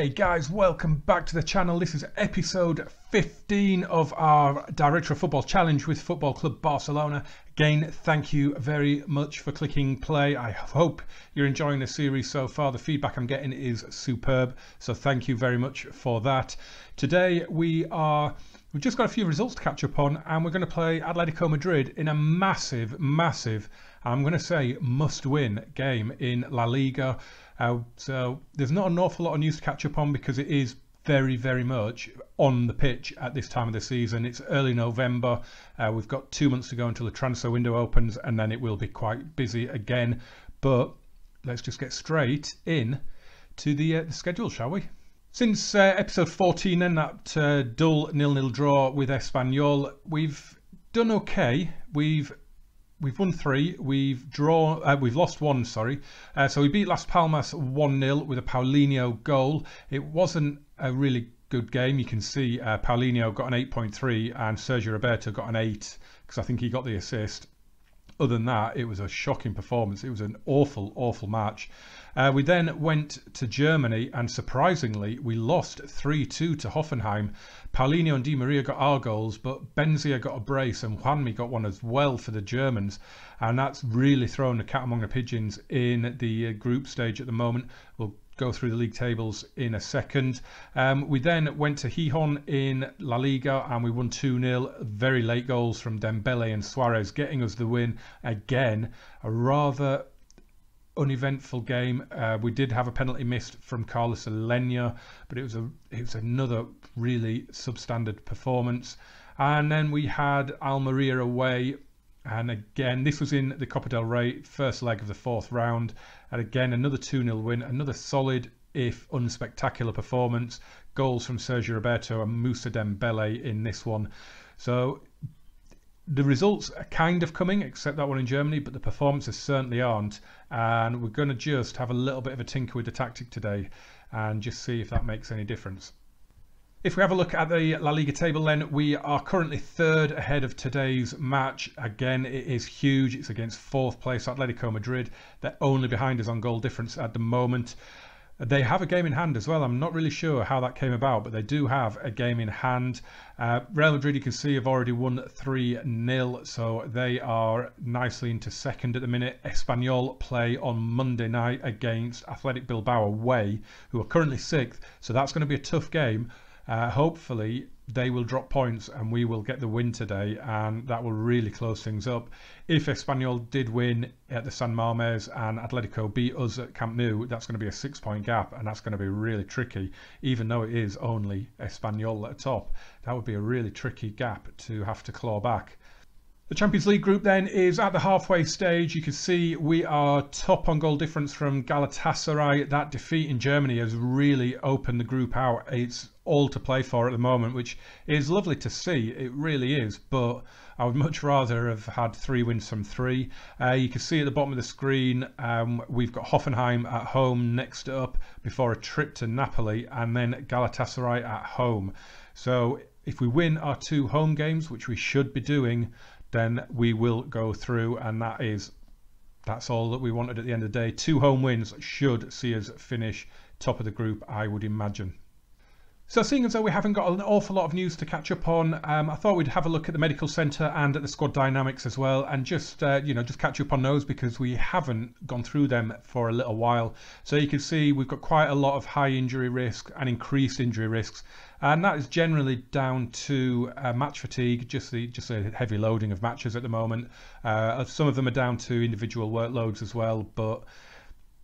Hey guys, welcome back to the channel. This is episode 15 of our Director of Football Challenge with Football Club Barcelona. Again, thank you very much for clicking play. I hope you're enjoying the series so far. The feedback I'm getting is superb, so thank you very much for that. Today we've just got a few results to catch up on, and we're going to play Atletico Madrid in a massive, I'm going to say must-win game in La Liga. So there's not an awful lot of news to catch up on because it is very much on the pitch at this time of the season. It's early November. We've got 2 months to go until the transfer window opens, and then it will be quite busy again. But let's just get straight in to the schedule, shall we? Since episode 14 then, that dull 0-0 draw with Espanyol, we've done okay. We've won 3, we've lost 1, sorry. So we beat Las Palmas 1-0 with a Paulinho goal. It wasn't a really good game. You can see Paulinho got an 8.3 and Sergio Roberto got an 8 because I think he got the assist. Other than that, it was a shocking performance. It was an awful match. We then went to Germany, and surprisingly, we lost 3-2 to Hoffenheim. Paulinho and Di Maria got our goals, but Benzia got a brace and Juanmi got one as well for the Germans. And that's really thrown the cat among the pigeons in the group stage at the moment. We'll go through the league tables in a second. We then went to Gijón in La Liga and we won 2-0. Very late goals from Dembele and Suarez getting us the win. Again, a rather uneventful game. We did have a penalty missed from Carlos Alenya, but it was another really substandard performance. And then we had Almeria away, and again this was in the Copa del Rey, first leg of the 4th round, and again another 2-0 win, another solid if unspectacular performance. Goals from Sergio Roberto and Moussa Dembele in this one. So the results are kind of coming, except that one in Germany, but the performances certainly aren't. And we're going to just have a little bit of a tinker with the tactic today and just see if that makes any difference. If we have a look at the La Liga table then, we are currently 3rd ahead of today's match. Again, it is huge. It's against 4th place Atletico Madrid. They're only behind us on goal difference at the moment. They have a game in hand as well. I'm not really sure how that came about, but they do have a game in hand. Real Madrid, you can see, have already won 3-0, so they are nicely into 2nd at the minute. Espanyol play on Monday night against Athletic Bilbao away, who are currently 6th, so that's going to be a tough game. Hopefully they will drop points and we will get the win today, and that will really close things up. If Espanyol did win at the San Mamés and Atletico beat us at Camp Nou, that's going to be a 6-point gap, and that's going to be really tricky, even though it is only Espanyol at the top. That would be a really tricky gap to have to claw back. The Champions League group then is at the halfway stage. You can see we are top on goal difference from Galatasaray. That defeat in Germany has really opened the group out. It's all to play for at the moment, which is lovely to see. It really is, but I would much rather have had 3 wins from 3. You can see at the bottom of the screen, we've got Hoffenheim at home next up before a trip to Napoli, and then Galatasaray at home. So if we win our 2 home games, which we should be doing, then we will go through, and that's all that we wanted at the end of the day. 2 home wins should see us finish top of the group, I would imagine. So seeing as though we haven't got an awful lot of news to catch up on, I thought we'd have a look at the medical centre and at the squad dynamics as well, and just catch up on those because we haven't gone through them for a little while. So you can see we've got quite a lot of high injury risk and increased injury risks, and that is generally down to match fatigue, just a heavy loading of matches at the moment. Some of them are down to individual workloads as well, but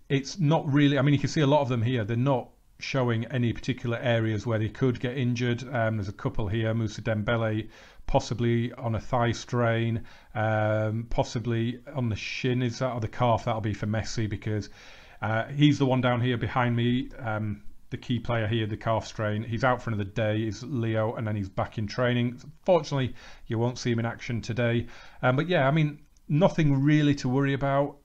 it's not really, I mean, you can see a lot of them here, they're not showing any particular areas where they could get injured. There's a couple here. Moussa Dembele possibly on a thigh strain, possibly on the shin, is that, or the calf? That'll be for Messi because he's the one down here behind me, the key player here, the calf strain. He's out for another day, is Leo, and then he's back in training. Fortunately, you won't see him in action today, but yeah, I mean, nothing really to worry about.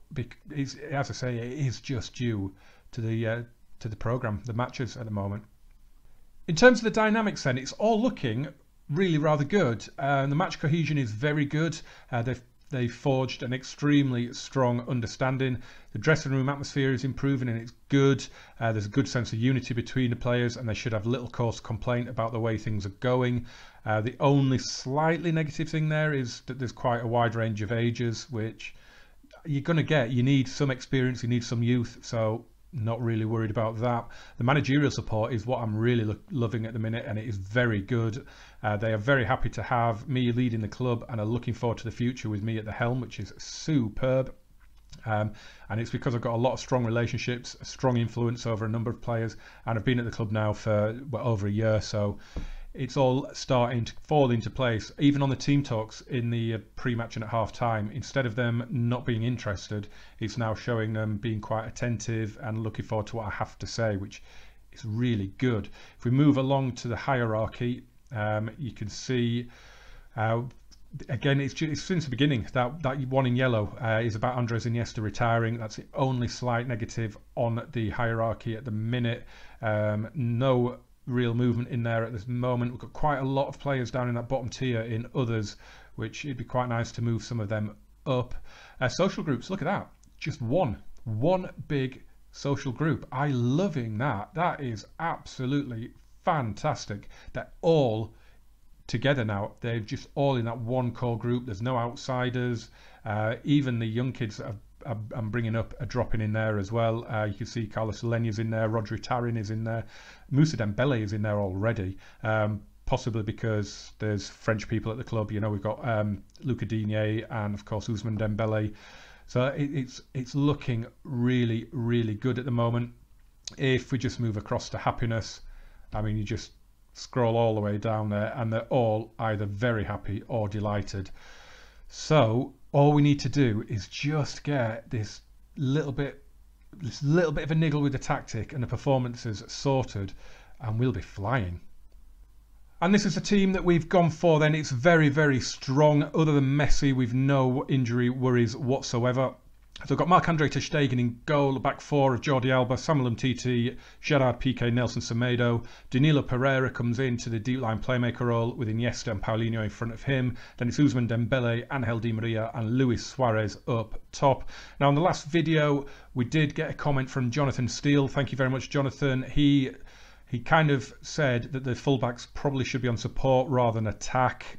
As I say, it is just due to the programme, the matches at the moment. In terms of the dynamics then, it's all looking really rather good. The match cohesion is very good. They've They forged an extremely strong understanding. The dressing room atmosphere is improving and it's good. There's a good sense of unity between the players and they should have little cause to complaint about the way things are going. The only slightly negative thing there is that there's quite a wide range of ages, which you're going to get. You need some experience, you need some youth, so not really worried about that. The managerial support is what I'm really loving at the minute, and it is very good. They are very happy to have me leading the club and are looking forward to the future with me at the helm, which is superb. And it's because I've got a lot of strong relationships, a strong influence over a number of players, and I've been at the club now for over a year, so it's all starting to fall into place. Even on the team talks in the pre-match and at half-time, instead of them not being interested, it's now showing them being quite attentive and looking forward to what I have to say, which is really good. If we move along to the hierarchy, you can see, again, it's since the beginning, that one in yellow is about Andres Iniesta retiring. That's the only slight negative on the hierarchy at the minute. No real movement in there at this moment. We've got quite a lot of players down in that bottom tier in others, which it'd be quite nice to move some of them up. Social groups, look at that, just one big social group. I'm loving that. That is absolutely fantastic. They're all together now. They're just all in that one core group. There's no outsiders. Even the young kids that I'm bringing up are dropping in there as well. You can see Carlos Lenya's in there, Rodri Tarin is in there, Moussa Dembele is in there already, possibly because there's French people at the club. You know, we've got Luca Digne and of course Ousmane Dembele. So it's looking really, really good at the moment. If we just move across to happiness, I mean, you just scroll all the way down there and they're all either very happy or delighted. So all we need to do is just get this little bit of a niggle with the tactic and the performances sorted, and we'll be flying. And this is a team that we've gone for then. It's very, very strong. Other than Messi, we've no injury worries whatsoever. So we've got Marc-Andre ter Stegen in goal, the back four of Jordi Alba, Samuel Umtiti, Gerard Piqué, Nelson Semedo. Danilo Pereira comes into the deep line playmaker role with Iniesta and Paulinho in front of him. Then it's Ousmane Dembele, Angel Di Maria and Luis Suarez up top. Now in the last video, we did get a comment from Jonathan Steele. Thank you very much, Jonathan. He kind of said that the fullbacks probably should be on support rather than attack,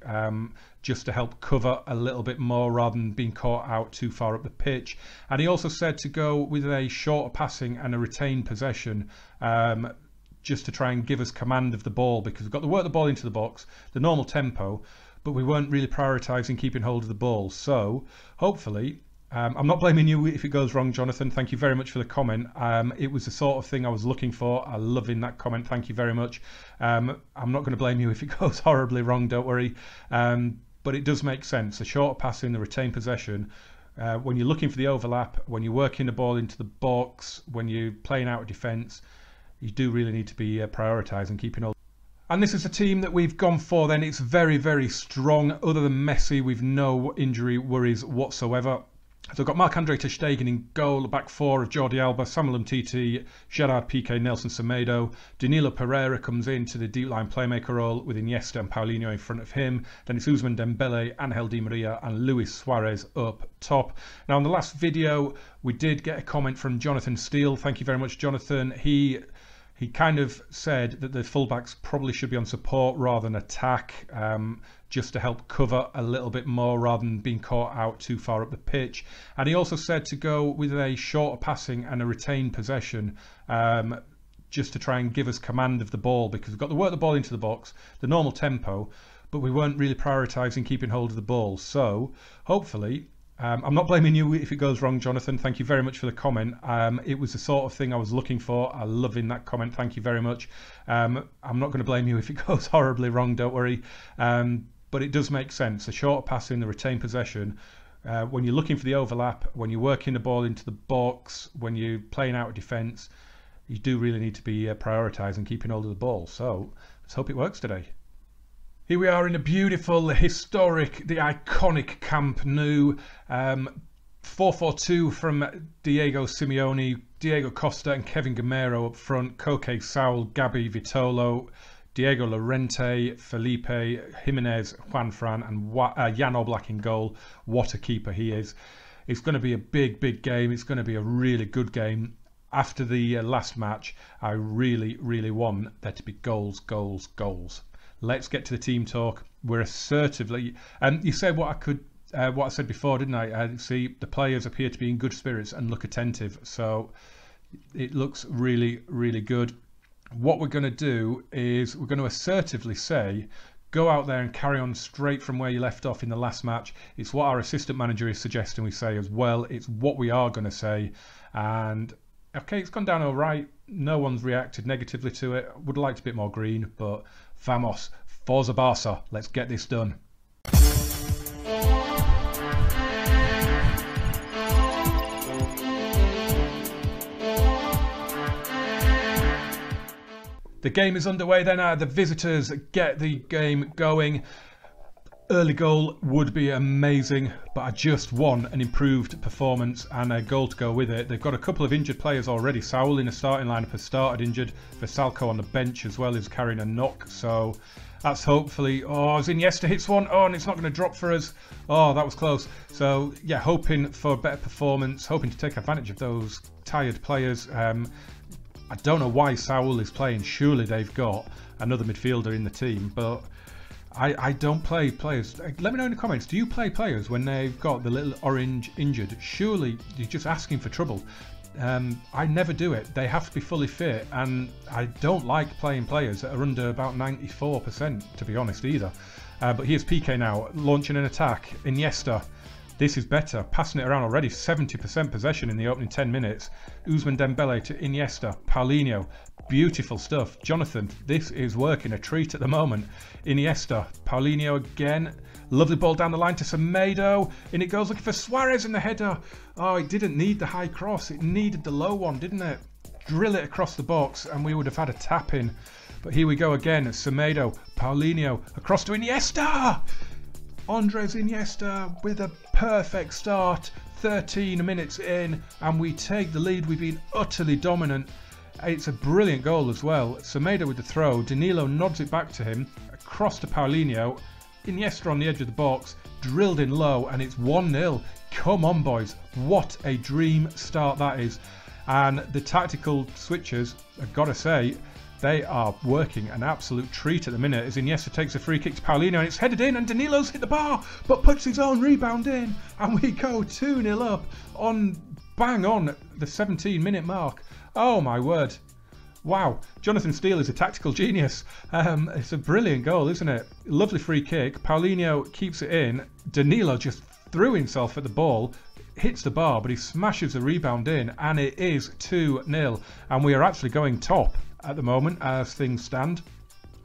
just to help cover a little bit more rather than being caught out too far up the pitch. And he also said to go with a shorter passing and a retained possession, just to try and give us command of the ball, because we've got to work the ball into the box, the normal tempo, but we weren't really prioritising keeping hold of the ball. So hopefully, I'm not blaming you if it goes wrong, Jonathan. Thank you very much for the comment. It was the sort of thing I was looking for. I'm loving that comment. Thank you very much. I'm not going to blame you if it goes horribly wrong, don't worry. But it does make sense. The short passing, the retained possession, when you're looking for the overlap, when you're working the ball into the box, when you're playing out of defence, you do really need to be prioritising keeping all. And this is a team that we've gone for then. It's very, very strong. Other than Messi, we've no injury worries whatsoever. So we've got Marc-Andre ter Stegen in goal, the back four of Jordi Alba, Samuel Umtiti, Gerard Piqué, Nelson Semedo. Danilo Pereira comes into the deep line playmaker role with Iniesta and Paulinho in front of him. Then it's Ousmane Dembele, Angel Di Maria and Luis Suarez up top. Now in the last video, we did get a comment from Jonathan Steele. Thank you very much, Jonathan. He kind of said that the fullbacks probably should be on support rather than attack, just to help cover a little bit more rather than being caught out too far up the pitch. And he also said to go with a shorter passing and a retained possession, just to try and give us command of the ball, because we've got to work the ball into the box, the normal tempo, but we weren't really prioritising keeping hold of the ball. So hopefully, I'm not blaming you if it goes wrong, Jonathan. Thank you very much for the comment. It was the sort of thing I was looking for. I'm loving that comment. Thank you very much. I'm not going to blame you if it goes horribly wrong, don't worry. But it does make sense. The short passing, the retained possession, when you're looking for the overlap, when you're working the ball into the box, when you're playing out of defence, you do really need to be prioritising keeping hold of the ball. So let's hope it works today. Here we are in a beautiful, historic, the iconic Camp Nou. 4-4-2 from Diego Simeone, Diego Costa and Kevin Gamero up front, Koke, Saul, Gabi, Vitolo, Diego Llorente, Felipe, Jimenez, Juanfran, and Jan Oblak in goal. What a keeper he is. It's going to be a big, big game. It's going to be a really good game. After the last match, I really, really want there to be goals, goals, goals. Let's get to the team talk. We're assertively... you said what I said before, didn't I? See, the players appear to be in good spirits and look attentive. So it looks really, really good. What we're going to do is we're going to assertively say, go out there and carry on straight from where you left off in the last match. It's what our assistant manager is suggesting we say as well. It's what we are going to say. And okay, it's gone down all right. No one's reacted negatively to it. Would have liked a bit more green, but vamos, Forza Barca. Let's get this done. The game is underway then. The visitors get the game going. Early goal would be amazing, but I just want an improved performance and a goal to go with it. They've got a couple of injured players already. Saul in the starting lineup has started injured. Vesalco on the bench as well is carrying a knock. So that's hopefully... Oh, as Iniesta hits one. Oh, and it's not going to drop for us. Oh, that was close. So, yeah, hoping for a better performance. Hoping to take advantage of those tired players. I don't know why Saul is playing. Surely they've got another midfielder in the team, but I don't play players. Let me know in the comments, do you play players when they've got the little orange injured? Surely you're just asking for trouble. I never do it. They have to be fully fit, and I don't like playing players that are under about 94%, to be honest, either. But here's Piqué now, launching an attack. Iniesta. This is better. Passing it around already. 70% possession in the opening 10 minutes. Ousmane Dembele to Iniesta. Paulinho. Beautiful stuff. Jonathan, this is working. A treat at the moment. Iniesta. Paulinho again. Lovely ball down the line to Semedo. In it goes, looking for Suarez in the header. Oh, it didn't need the high cross. It needed the low one, didn't it? Drill it across the box and we would have had a tap in. But here we go again. Semedo. Paulinho. Across to Iniesta. Andres Iniesta with a perfect start, 13 minutes in, and we take the lead. We've been utterly dominant. It's a brilliant goal as well. Semedo with the throw, Danilo nods it back to him, across to Paulinho, Iniesta on the edge of the box, drilled in low, and it's 1-0. Come on, boys, what a dream start that is. And the tactical switches, I've got to say, they are working an absolute treat at the minute as Iniesta takes a free kick to Paulinho and it's headed in and Danilo's hit the bar but puts his own rebound in and we go 2-0 up on bang on the 17-minute mark. Oh my word. Wow. Jonathan Steele is a tactical genius. It's a brilliant goal, isn't it? Lovely free kick. Paulinho keeps it in. Danilo just threw himself at the ball, hits the bar, but he smashes the rebound in and it is 2-0 and we are actually going top at the moment as things stand.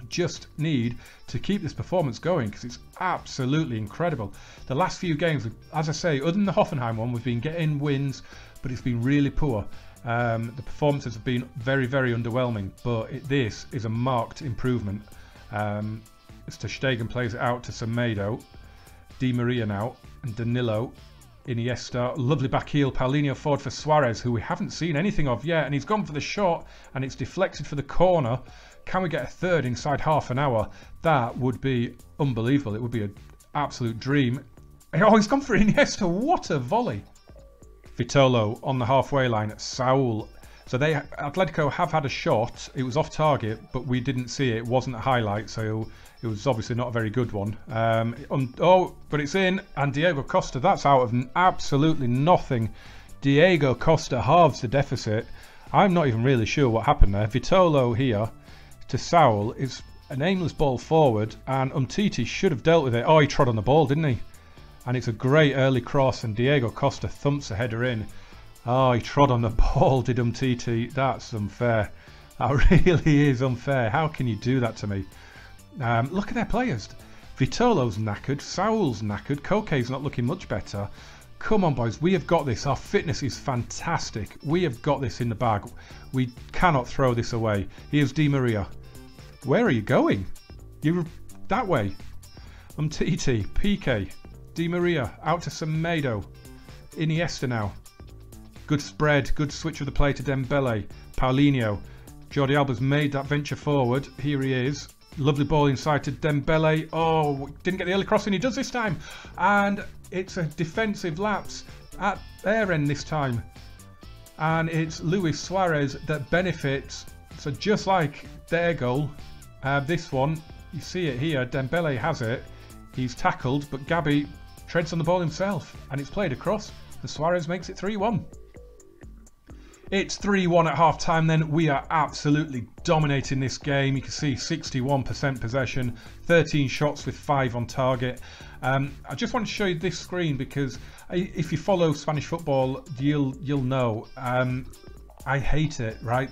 Just need to keep this performance going because it's absolutely incredible. The last few games, as I say, other than the Hoffenheim one, we've been getting wins, but it's been really poor. The performances have been very, very underwhelming, but this is a marked improvement. As Ter Stegen plays it out to Semedo, Di Maria now, and Danilo. Iniesta, lovely back heel, Paulinho forward for Suarez, who we haven't seen anything of yet, and he's gone for the shot, and it's deflected for the corner. Can we get a third inside half an hour? That would be unbelievable. It would be an absolute dream. Oh, he's gone for Iniesta. What a volley. Vitolo on the halfway line. Saul. So Atletico have had a shot. It was off target, but we didn't see it. It wasn't a highlight, so it was obviously not a very good one. But it's in, and Diego Costa, that's out of absolutely nothing. Diego Costa halves the deficit. I'm not even really sure what happened there. Vitolo here to Saul is an aimless ball forward, and Umtiti should have dealt with it. Oh, he trod on the ball, didn't he? And it's a great early cross, and Diego Costa thumps the header in. Oh, he trod on the ball, did Umtiti. That's unfair. That really is unfair. How can you do that to me? Look at their players. Vitolo's knackered. Saul's knackered. Koke's not looking much better. Come on, boys. We have got this. Our fitness is fantastic. We have got this in the bag. We cannot throw this away. Here's Di Maria. Where are you going? You're that way. Umtiti. Piqué. Di Maria. Out to Semedo. Iniesta now. Good spread, good switch of the play to Dembele. Paulinho. Jordi Alba's made that venture forward. Here he is. Lovely ball inside to Dembele. Oh, didn't get the early crossing. He does this time. And it's a defensive lapse at their end this time. And it's Luis Suarez that benefits. So just like their goal, this one, you see it here. Dembele has it. He's tackled, but Gabby treads on the ball himself. And it's played across. And Suarez makes it 3-1. It's 3-1 at half-time then. We are absolutely dominating this game. You can see 61% possession, 13 shots with 5 on target. I just want to show you this screen because if you follow Spanish football, you'll know. I hate it, right?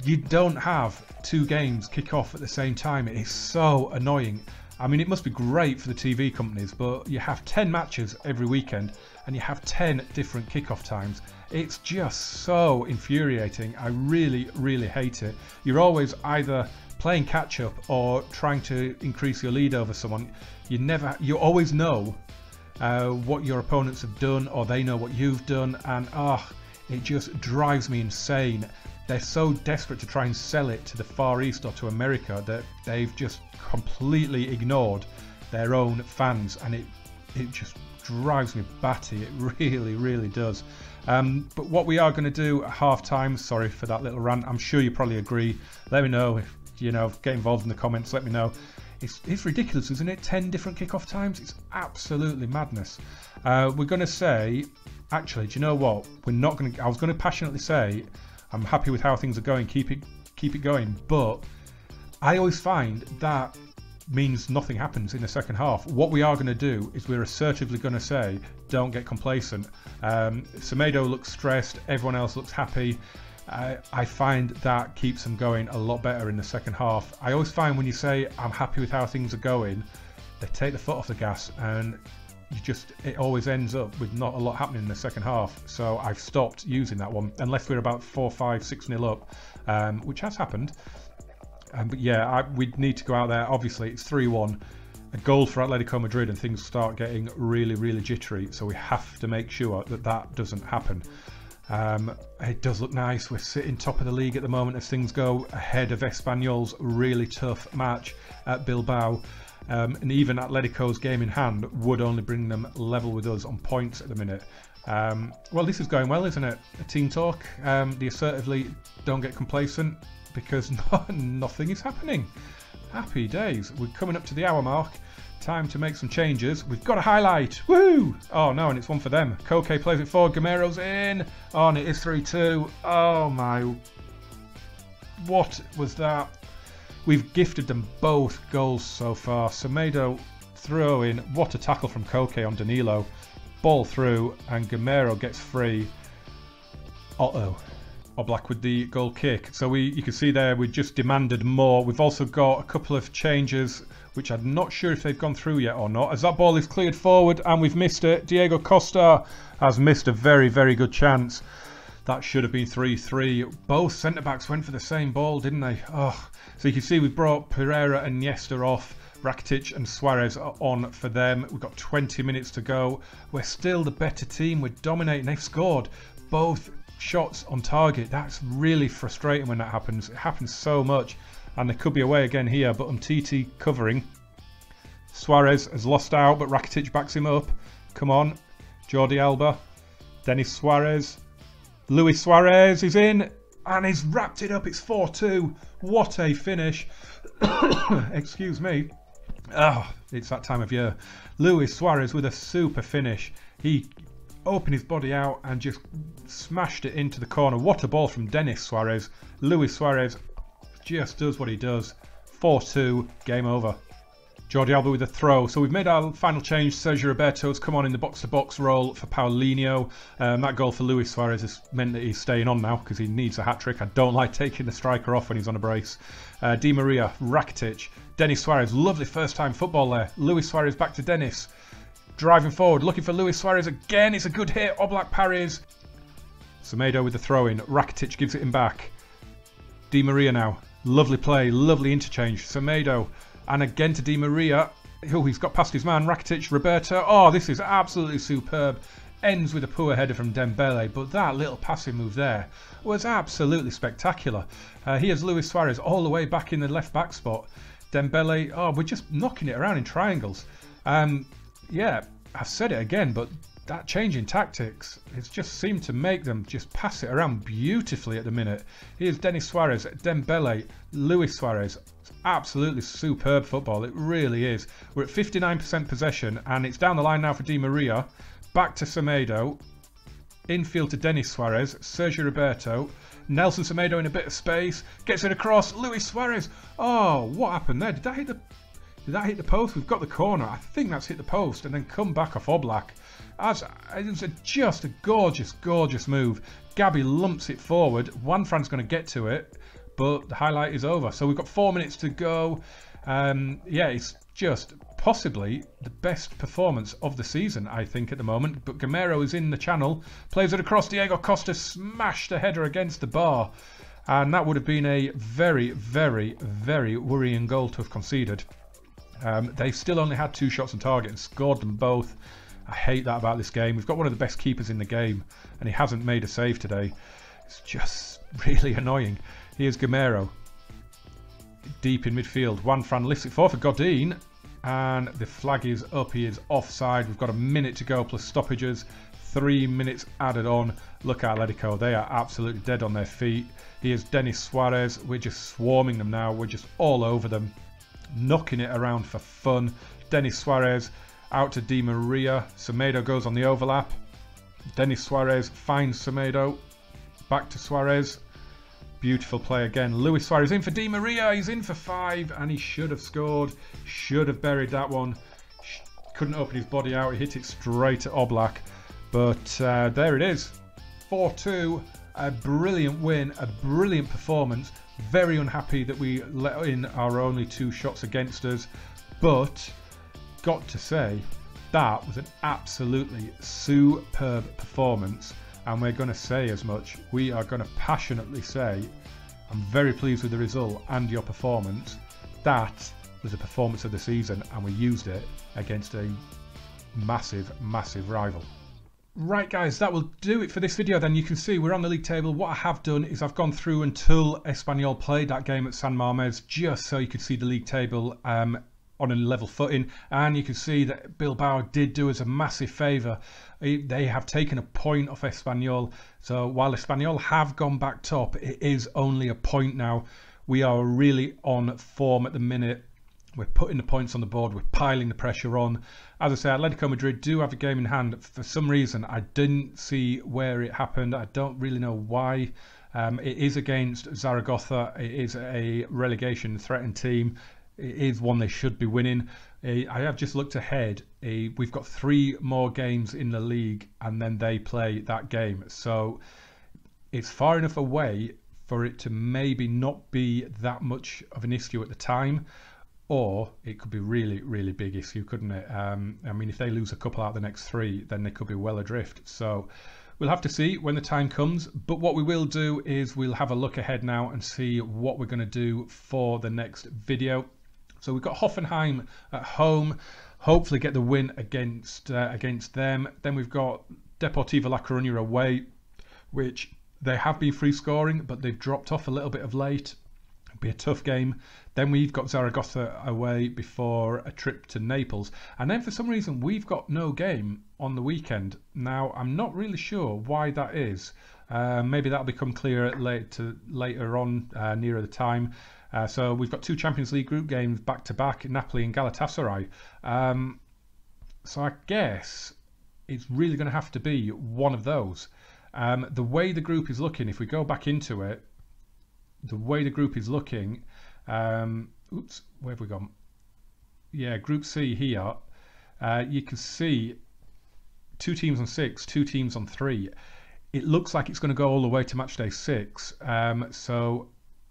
You don't have 2 games kick off at the same time. It is so annoying. I mean, it must be great for the TV companies, but you have 10 matches every weekend and you have 10 different kickoff times. It's just so infuriating. I really, really hate it. You're always either playing catch up or trying to increase your lead over someone. You always know what your opponents have done, or they know what you've done, and it just drives me insane. They're so desperate to try and sell it to the Far East or to America that they've just completely ignored their own fans, and it just drives me batty. It really, really does. But what we are going to do at half-time, sorry for that little rant, I'm sure you probably agree. Let me know if, get involved in the comments, let me know. It's ridiculous, isn't it? 10 different kickoff times? It's absolutely madness. We're going to say, actually, do you know what? We're not going to, I was going to passionately say, I'm happy with how things are going, keep it going, but I always find that means nothing happens in the second half. What we are going to do is we're assertively going to say, don't get complacent. Semedo looks stressed, everyone else looks happy. I find that keeps them going a lot better in the second half. I always find when you say, I'm happy with how things are going, they take the foot off the gas and it always ends up with not a lot happening in the second half. So I've stopped using that one, unless we're about 4, 5, 6-0 up, which has happened. But yeah, we'd need to go out there. Obviously, it's 3-1, a goal for Atletico Madrid, and things start getting really, really jittery. So we have to make sure that doesn't happen. It does look nice. We're sitting top of the league at the moment as things go, ahead of Espanyol's really tough match at Bilbao. And even Atletico's game in hand would only bring them level with us on points at the minute. Well, this is going well, isn't it? A team talk. The assertively don't get complacent, because nothing is happening. Happy days. We're coming up to the hour mark. Time to make some changes. We've got a highlight. Woo! Oh no, and it's one for them. Koke plays it forward. Gamero's in. Oh, and it is 3-2. Oh my. What was that? We've gifted them both goals so far. Semedo throw in. What a tackle from Koke on Danilo. Ball through, and Gamero gets free. Uh-oh. Oblak with the goal kick. So you can see there we just demanded more. We've also got a couple of changes which I'm not sure if they've gone through yet or not, as that ball is cleared forward and we've missed it. Diego Costa has missed a very, very good chance. That should have been 3-3. Both centre-backs went for the same ball, didn't they? Oh. So you can see we've brought Pereira and Niesta off. Rakitic and Suarez are on for them. We've got 20 minutes to go. We're still the better team. We're dominating. They've scored both shots on target. That's really frustrating when that happens. It happens so much, and there could be a way again here, but Umtiti covering. Suarez has lost out, but Rakitic backs him up. Come on, Jordi Alba, Denis Suarez, Luis Suarez is in and he's wrapped it up. It's 4-2. What a finish. Excuse me. Oh, it's that time of year. Luis Suarez with a super finish. He opened his body out and just smashed it into the corner. What a ball from Denis Suarez. Luis Suarez just does what he does. 4-2, game over. Jordi Alba with a throw. So we've made our final change. Sergio Roberto's come on in the box-to-box role for Paulinho. That goal for Luis Suarez has meant that he's staying on now because he needs a hat-trick. I don't like taking the striker off when he's on a brace. Di Maria, Rakitic, Denis Suarez. Lovely first-time football there. Luis Suarez back to Denis. Driving forward, looking for Luis Suarez again. It's a good hit. Oblak parries. Semedo with the throw-in. Rakitic gives it him back. Di Maria now. Lovely play, lovely interchange. Semedo. And again to Di Maria. Oh, he's got past his man. Rakitic, Roberto. Oh, this is absolutely superb. ends with a poor header from Dembele, but that little passing move there was absolutely spectacular. Here's Luis Suarez all the way back in the left back spot. Dembele, oh, we're just knocking it around in triangles. Yeah, I've said it again, but that change in tactics, it's just seemed to make them just pass it around beautifully at the minute. Here's Denis Suarez, Dembele, Luis Suarez. It's absolutely superb football, it really is. We're at 59% possession, and it's down the line now for Di Maria. Back to Semedo. Infield to Denis Suarez, Sergio Roberto. Nelson Semedo in a bit of space. Gets it across, Luis Suarez. Oh, what happened there? Did that hit the post? We've got the corner. I think that's hit the post and then come back off Oblak. It was just a gorgeous, gorgeous move. Gabby lumps it forward. Juanfran's going to get to it, but the highlight is over. So we've got 4 minutes to go. Yeah, it's just possibly the best performance of the season, I think, at the moment. But Gamero is in the channel, plays it across. Diego Costa smashed a header against the bar, and that would have been a very, very, very worrying goal to have conceded. They still only had 2 shots on target and scored them both. I hate that about this game. We've got one of the best keepers in the game, and he hasn't made a save today. It's just really annoying. Here's Gamero. Deep in midfield. Juanfran lifts it forward for Godin, and the flag is up. He is offside. We've got a minute to go plus stoppages. 3 minutes added on. Look at Atletico. They are absolutely dead on their feet. Here's Denis Suarez. We're just swarming them now. We're just all over them, knocking it around for fun. Denis Suarez out to Di Maria. Semedo goes on the overlap. Denis Suarez finds Semedo. Back to Suarez. Beautiful play again. Luis Suarez in for Di Maria. He's in for 5, and he should have scored. Should have buried that one. Couldn't open his body out. He hit it straight at Oblak. But there it is. 4-2. A brilliant win. A brilliant performance. Very unhappy that we let in our only 2 shots against us. But got to say, that was an absolutely superb performance, and we're going to say as much. We are going to passionately say, I'm very pleased with the result and your performance. That was the performance of the season, and we used it against a massive, massive rival. Right guys, that will do it for this video then. You can see we're on the league table. What I have done is I've gone through until Espanyol played that game at San Mamés, just so you could see the league table on a level footing, and you can see that Bilbao did do us a massive favour. They have taken a point off Espanyol, so while Espanyol have gone back top, it is only a point now. We are really on form at the minute. We're putting the points on the board, we're piling the pressure on. As I say, Atletico Madrid do have a game in hand. For some reason, I didn't see where it happened. I don't really know why. It is against Zaragoza. It is a relegation threatened team. It is one they should be winning. I have just looked ahead. We've got 3 more games in the league, and then they play that game. So it's far enough away for it to maybe not be that much of an issue at the time, or it could be really, really big issue, couldn't it? I mean, if they lose a couple out of the next 3, then they could be well adrift. So we'll have to see when the time comes. But what we will do is we'll have a look ahead now and see what we're going to do for the next video. So we've got Hoffenheim at home, hopefully get the win against them. Then we've got Deportivo La Coruña away, which they have been free scoring, but they've dropped off a little bit of late. It'll be a tough game. Then we've got Zaragoza away before a trip to Naples. And then for some reason, we've got no game on the weekend. Now, I'm not really sure why that is. Maybe that'll become clearer later on, nearer the time. So we've got 2 Champions League group games back-to-back, Napoli and Galatasaray. So I guess it's really going to have to be one of those. The way the group is looking, if we go back into it, the way the group is looking, oops, where have we gone? Yeah, Group C here. You can see 2 teams on 6, 2 teams on 3. It looks like it's going to go all the way to match day 6. So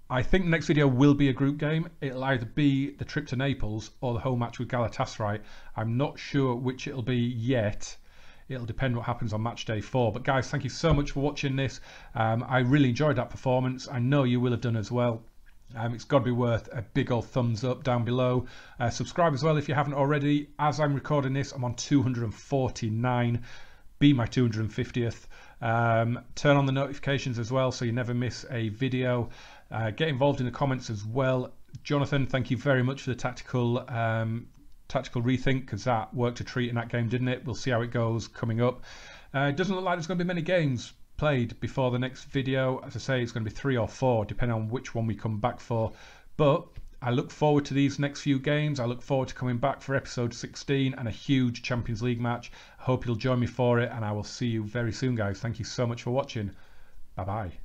I think the next video will be a group game. It'll either be the trip to Naples or the home match with Galatasaray. I'm not sure which it'll be yet. It'll depend what happens on match day 4. But guys, thank you so much for watching this. I really enjoyed that performance. I know you will have done as well. It's got to be worth a big old thumbs up down below. Subscribe as well if you haven't already. As I'm recording this, I'm on 249. be my 250th. Turn on the notifications as well so you never miss a video. Get involved in the comments as well. Jonathan, thank you very much for the tactical rethink, because that worked a treat in that game, didn't it? We'll see how it goes coming up. It doesn't look like there's going to be many games played before the next video. As I say, it's going to be 3 or 4 depending on which one we come back for, but I look forward to these next few games. I look forward to coming back for episode 16 and a huge Champions League match. I hope you'll join me for it, and I will see you very soon, guys. Thank you so much for watching. Bye bye.